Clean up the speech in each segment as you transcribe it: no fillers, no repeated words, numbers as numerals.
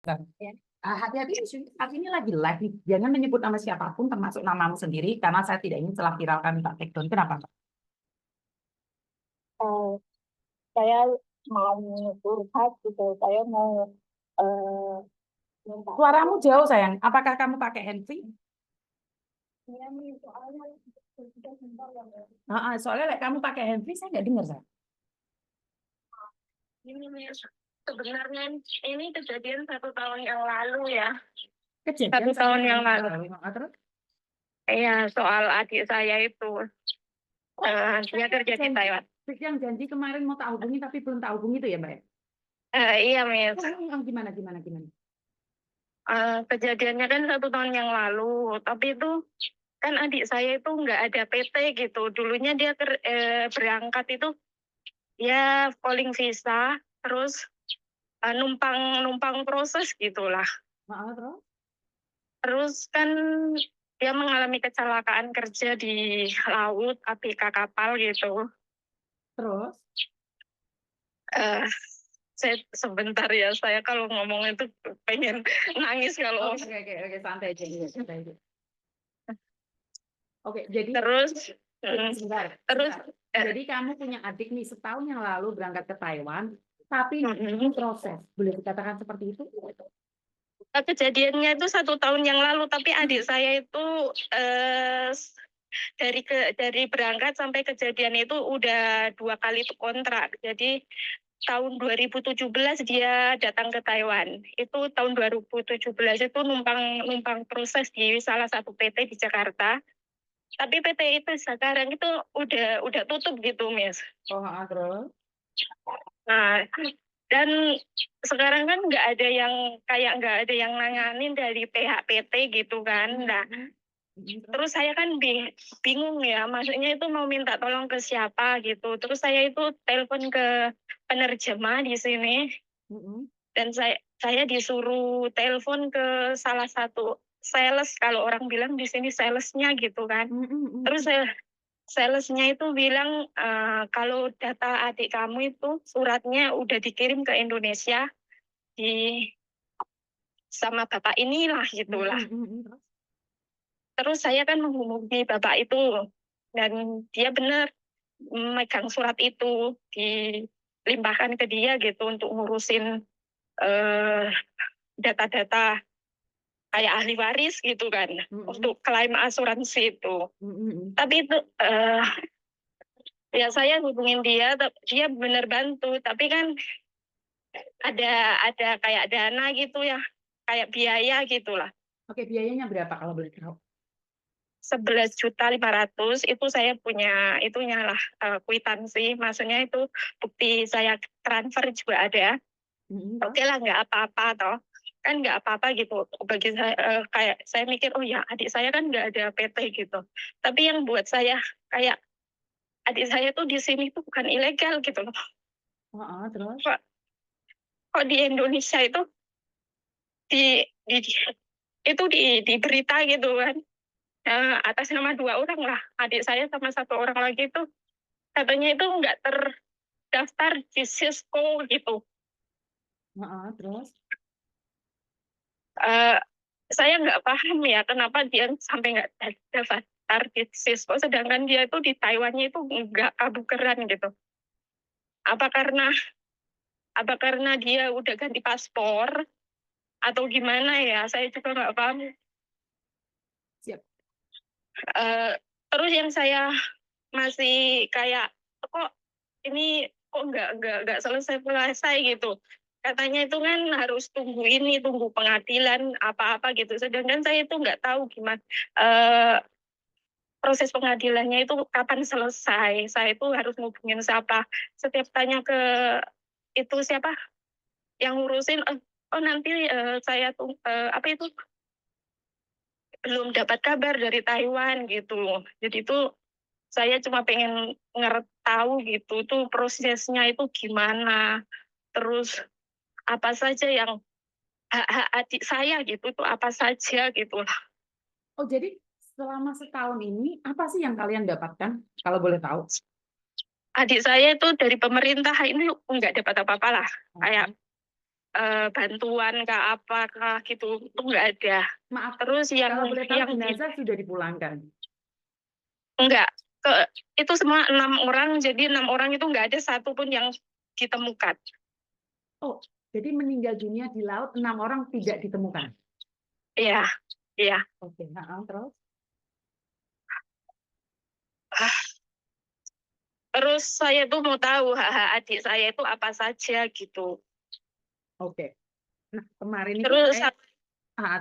Ya. Hati-hati, saat ini lagi live nih. Jangan menyebut nama siapapun, termasuk namamu sendiri, karena saya tidak ingin salah viralkan Mbak Tekton. Kenapa, Mbak? Eh, saya mau curhat gitu, saya mau eh, minta Suaramu tolong. jauh, sayang. Apakah kamu pakai handphone? Iya nih, soalnya sudah sebentar ya, Mbak. Soalnya kamu pakai handphone, saya nggak dengar, sayang. Ini nih, sebenarnya ini kejadian 1 tahun yang lalu ya. Kejadian Satu satu tahun yang tahun yang lalu. lalu. Terus? Iya, soal adik saya itu. Dia kerja di Janji, Taiwan. yang janji kemarin mau tak hubungi, tapi belum tak hubungi itu ya, Mbak? Iya, Miss. Gimana, gimana, gimana? Kejadiannya kan 1 tahun yang lalu, tapi itu kan adik saya itu nggak ada PT gitu. Dulunya dia berangkat itu ya calling visa, terus numpang numpang proses gitulah. Maaf, terus? Terus kan dia mengalami kecelakaan kerja di laut, ABK kapal gitu. Terus? Eh, saya sebentar ya, saya kalau ngomong itu pengen nangis kalau. Oke, santai aja, santai aja. Oke, jadi Terus sebentar. terus Jadi kamu punya adik nih setahun yang lalu berangkat ke Taiwan, tapi mm-mm. proses, boleh dikatakan seperti itu? Kejadiannya itu 1 tahun yang lalu, tapi adik saya itu dari berangkat sampai kejadian itu udah 2 kali itu kontrak. Jadi tahun 2017 dia datang ke Taiwan. Itu tahun 2017 itu numpang numpang proses di salah satu PT di Jakarta. Tapi PT itu sekarang itu udah tutup gitu, Miss. Terus? Nah, dan sekarang kan nggak ada yang nanganin dari pihak PT gitu kan. Nah, terus saya kan bingung ya, maksudnya itu mau minta tolong ke siapa gitu. Terus saya itu telepon ke penerjemah di sini, dan saya disuruh telepon ke salah satu sales, kalau orang bilang di sini salesnya gitu kan. Terus salesnya itu bilang kalau data adik kamu itu suratnya udah dikirim ke Indonesia di sama bapak inilah gitulah. Terus saya kan menghubungi bapak itu, dan dia benar megang surat itu, dilimpahkan ke dia gitu untuk ngurusin eh, data-data kayak ahli waris gitu kan, untuk klaim asuransi itu. Tapi itu ya saya hubungin dia, dia benar bantu, tapi kan ada kayak dana gitu ya, kayak biaya gitulah. Oke, biayanya berapa kalau boleh tahu? 11.500.000 itu saya punya itunya lah, kwitansi, maksudnya itu bukti saya transfer juga ada. Oke lah, nggak apa-apa toh, kan nggak apa-apa gitu bagi saya. Kayak saya mikir, oh ya adik saya kan nggak ada PT gitu, tapi yang buat saya kayak adik saya tuh di sini tuh bukan ilegal gitu loh. Terus? Kok di Indonesia itu di itu di berita gitu kan, atas nama 2 orang lah, adik saya sama 1 orang lagi itu katanya itu nggak terdaftar di Cisco gitu. Terus? Eh, saya nggak paham ya kenapa dia sampai nggak daftar di Cisco, sedangkan dia itu di Taiwannya itu nggak kabukeran gitu. Apa karena apa karena dia udah ganti paspor atau gimana ya? Saya juga nggak paham. Siap. Terus yang saya masih kayak, kok ini kok nggak selesai gitu. Katanya itu kan harus tunggu pengadilan apa-apa gitu. Sedangkan saya itu nggak tahu gimana proses pengadilannya itu kapan selesai. Saya itu harus ngubungin siapa. Setiap tanya ke itu siapa yang ngurusin, oh nanti saya tuh apa itu belum dapat kabar dari Taiwan gitu. Jadi itu saya cuma pengen tahu gitu tuh prosesnya itu gimana. Terus apa saja yang hak-hak adik saya gitu tuh apa saja gitu lah. Oh, jadi selama setahun ini apa sih yang kalian dapatkan kalau boleh tahu? Adik saya itu dari pemerintah ini nggak dapat apa-apa lah. Kayak bantuan kah apakah gitu itu nggak ada. Maaf, Terus kalau boleh tahu yang di, jenazah sudah dipulangkan. enggak ke itu semua 6 orang, jadi 6 orang itu nggak ada satupun yang ditemukan. Oh, jadi meninggal dunia di laut 6 orang tidak ditemukan. Iya, iya. Oke, nah, terus? Terus saya tuh mau tahu hak-hak adik saya itu apa saja gitu. Oke. Nah, kemarin itu Terus saya,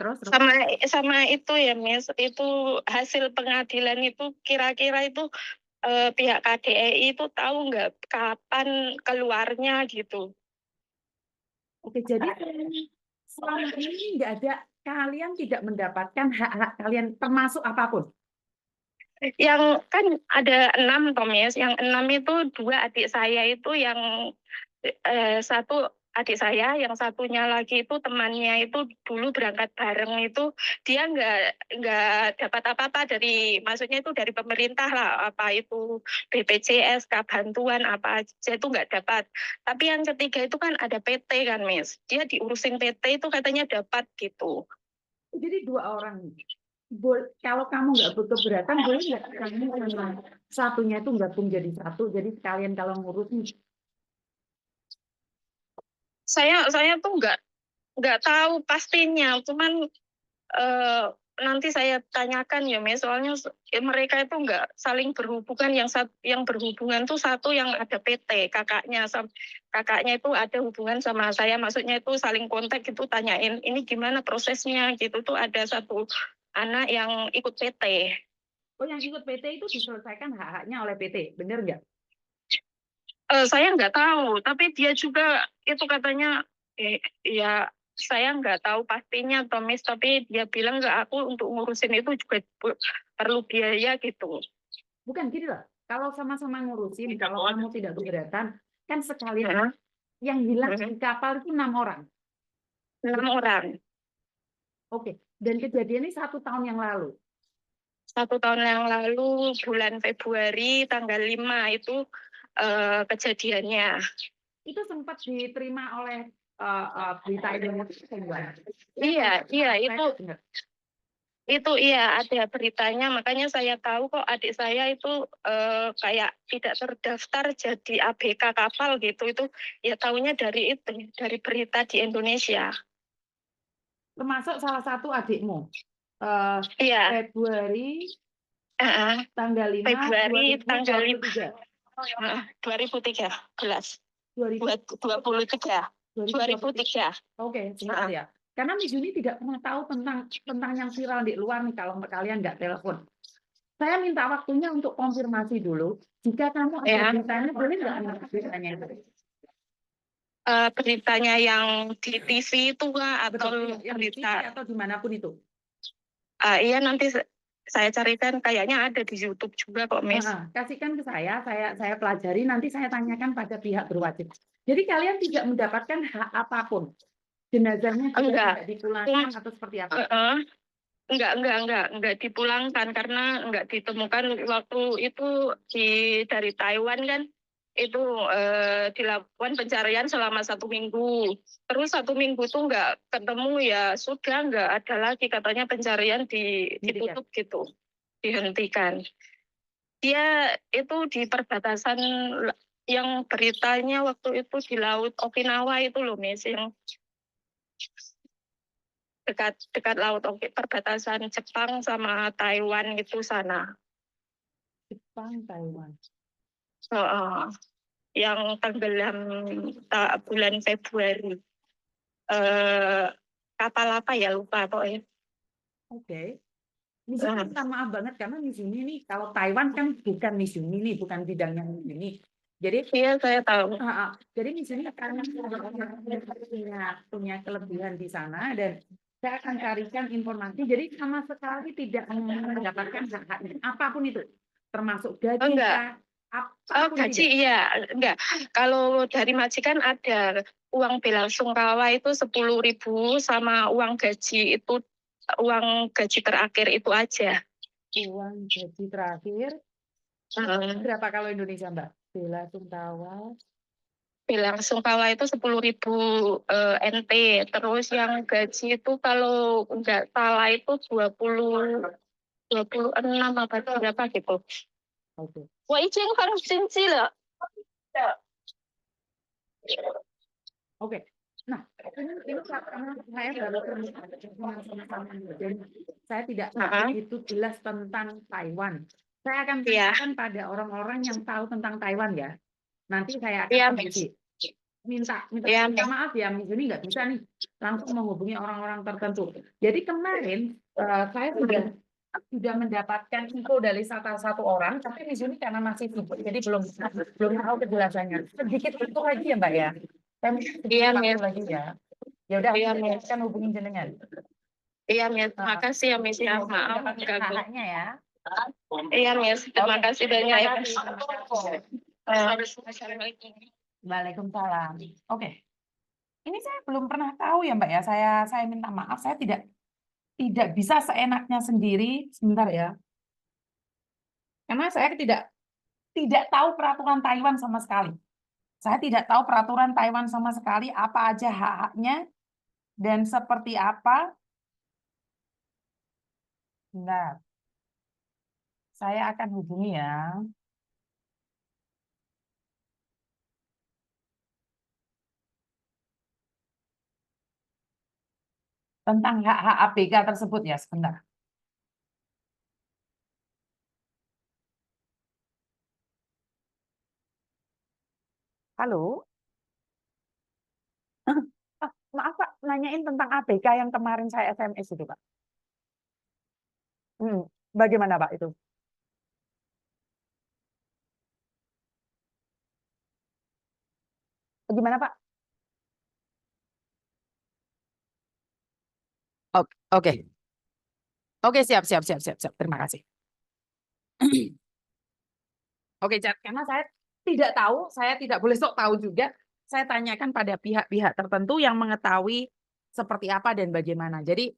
terus. sama sama itu ya Miss, itu hasil pengadilan itu kira-kira itu pihak KDRI itu tahu nggak kapan keluarnya gitu. Oke, jadi selama ini nggak ada, kalian tidak mendapatkan hak-hak kalian termasuk apapun. Yang kan ada 6 Tomis, yang 6 itu 2 adik saya itu yang satu adik saya, yang satunya lagi itu temannya itu dulu berangkat bareng itu dia nggak dapat apa-apa dari, maksudnya itu dari pemerintah lah, apa itu BPJS, bantuan apa aja itu nggak dapat. Tapi yang ketiga itu kan ada PT kan Miss, dia diurusin PT itu katanya dapat gitu. Jadi 2 orang. Kalau kamu nggak berkeberatan, boleh nggak kamu sama satunya itu gabung jadi satu, jadi sekalian kalau ngurus nih. Saya tuh nggak tahu pastinya, cuman eh, nanti saya tanyakan ya Miss, soalnya mereka itu nggak saling berhubungan, yang berhubungan tuh satu yang ada PT, kakaknya itu ada hubungan sama saya, maksudnya itu saling kontak itu, tanyain ini gimana prosesnya gitu, tuh ada satu anak yang ikut PT. Oh, yang ikut PT itu diselesaikan hak-haknya oleh PT, bener nggak? Saya nggak tahu, tapi dia juga itu katanya, ya saya nggak tahu pastinya Tomis, tapi dia bilang ke aku untuk ngurusin itu juga perlu biaya gitu. Bukan gini loh. Kalau sama-sama ngurusin, kalau kamu tidak keberatan, kan sekalian Heeh. yang hilang di kapal itu 6 orang. 6 orang. Oke, dan kejadian ini 1 tahun yang lalu. 1 tahun yang lalu bulan Februari tanggal 5 itu kejadiannya. Itu sempat diterima oleh berita Indonesia, enggak? Iya itu iya ada beritanya, makanya saya tahu kok adik saya itu kayak tidak terdaftar jadi ABK kapal gitu, itu ya tahunya dari itu, dari berita di Indonesia. Termasuk salah satu adikmu. Iya. Februari tanggal 5 Februari tanggal 5 2023. 2013 2000, 2023 2023. 2003. Oke, sebentar ya. Karena Mizuni tidak pernah tahu tentang yang viral di luar nih kalau kalian nggak telepon. Saya minta waktunya untuk konfirmasi dulu. Jika kamu ada Ya. beritanya, boleh nggak beritanya itu? Beritanya yang di TV itu kah, atau Betul, yang di TV berita? atau dimanapun itu. Iya nanti saya carikan, kayaknya ada di YouTube juga kok Miss. Kasihkan ke saya pelajari, nanti saya tanyakan pada pihak berwajib. Jadi kalian tidak mendapatkan hak apapun. Jenazahnya juga Enggak. tidak dipulangkan atau seperti apa? Enggak dipulangkan karena enggak ditemukan waktu itu dari Taiwan kan, itu dilakukan pencarian selama 1 minggu. Terus 1 minggu tuh enggak ketemu, ya sudah enggak ada lagi, katanya pencarian ditutup gitu, dihentikan. Dia itu di perbatasan, yang beritanya waktu itu di Laut Okinawa itu loh Miss, yang dekat laut perbatasan Jepang sama Taiwan itu sana. Jepang, Taiwan. Yang tenggelam bulan Februari. Kapal apa ya, lupa pokoknya. Oke. Mizuni, maaf banget karena Mizuni nih, kalau Taiwan kan bukan Mizuni nih, bukan bidangnya Mizuni. Jadi Iya saya tahu. jadi Mizuni karena punya kelebihan di sana, dan saya akan carikan informasi. Jadi sama sekali tidak mendapatkan hak-haknya apapun itu, termasuk gaji Enggak. apapun Gaji tidak. iya, enggak. Kalau dari majikan ada uang bela sungkawa itu 10.000, sama uang gaji itu, uang gaji terakhir itu aja. Uang gaji terakhir berapa kalau Indonesia, Mbak? Bela sungkawa bela sungkawa itu 10.000 NT. Terus yang gaji itu kalau nggak salah itu 26 apa berapa gitu. Oke. 我已经放进去了。 Oke. Nah, ini karena saya baru sama-sama, dan saya tidak begitu jelas tentang Taiwan. Saya akan Iya. tanyakan pada orang-orang yang tahu tentang Taiwan ya. Nanti saya Iya, akan Miss. minta Iya, minta Miss. maaf ya, Miss Juni nggak bisa nih langsung menghubungi orang-orang tertentu. Jadi kemarin saya sudah mendapatkan info dari satu orang, tapi Miss Juni karena masih sibuk, jadi belum tahu kejelasannya. Sedikit itu lagi ya Mbak ya. Saya Iya, waktu Miss. lagi ya. Ya udah, Iya, saya Miss. akan hubungin jenengan. Iya, Miss. Makasih ya, Miss. Ya, maaf Mendapatkan ganggu. haknya ya. Iya, Miss. Terima Oke. kasih banyak ya. Terima kasih. Assalamualaikum. Waalaikumsalam. Oke. Ini saya belum pernah tahu ya Mbak ya. Saya minta maaf, saya tidak bisa seenaknya sendiri. Sebentar ya. Karena saya tidak tahu peraturan Taiwan sama sekali. Saya tidak tahu peraturan Taiwan sama sekali, apa aja hak-haknya dan seperti apa. Nah, saya akan hubungi ya. Tentang hak-hak ABK tersebut ya, sebentar. Halo? Maaf Pak, nanyain tentang ABK yang kemarin saya SMS itu Pak. Bagaimana Pak itu? Gimana Pak? Oke. Oke, siap. Terima kasih. Oke, Cat, karena saya tidak tahu, saya tidak boleh sok tahu juga. Saya tanyakan pada pihak-pihak tertentu yang mengetahui seperti apa dan bagaimana. Jadi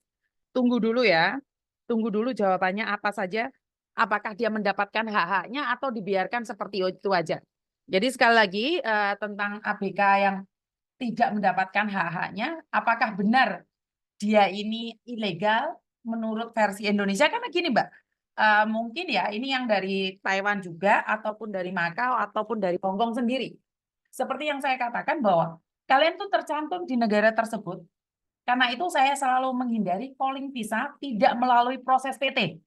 tunggu dulu ya. Tunggu dulu jawabannya apa saja. Apakah dia mendapatkan hak-haknya atau dibiarkan seperti itu aja. Jadi sekali lagi tentang ABK yang tidak mendapatkan hak-haknya, apakah benar dia ini ilegal menurut versi Indonesia? Karena gini Mbak, mungkin ya ini yang dari Taiwan juga, ataupun dari Makau, ataupun dari Hongkong sendiri. Seperti yang saya katakan bahwa kalian tuh tercantum di negara tersebut, karena itu saya selalu menghindari calling visa tidak melalui proses PT.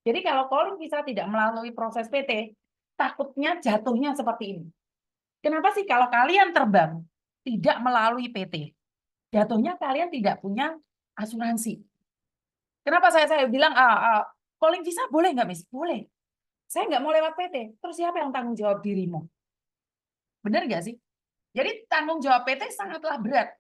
Jadi kalau calling visa tidak melalui proses PT, takutnya jatuhnya seperti ini. Kenapa sih kalau kalian terbang tidak melalui PT? Jatuhnya kalian tidak punya asuransi. Kenapa saya bilang calling visa boleh nggak, Miss? Boleh. Saya nggak mau lewat PT. Terus siapa yang tanggung jawab dirimu? Benar nggak sih? Jadi tanggung jawab PT sangatlah berat.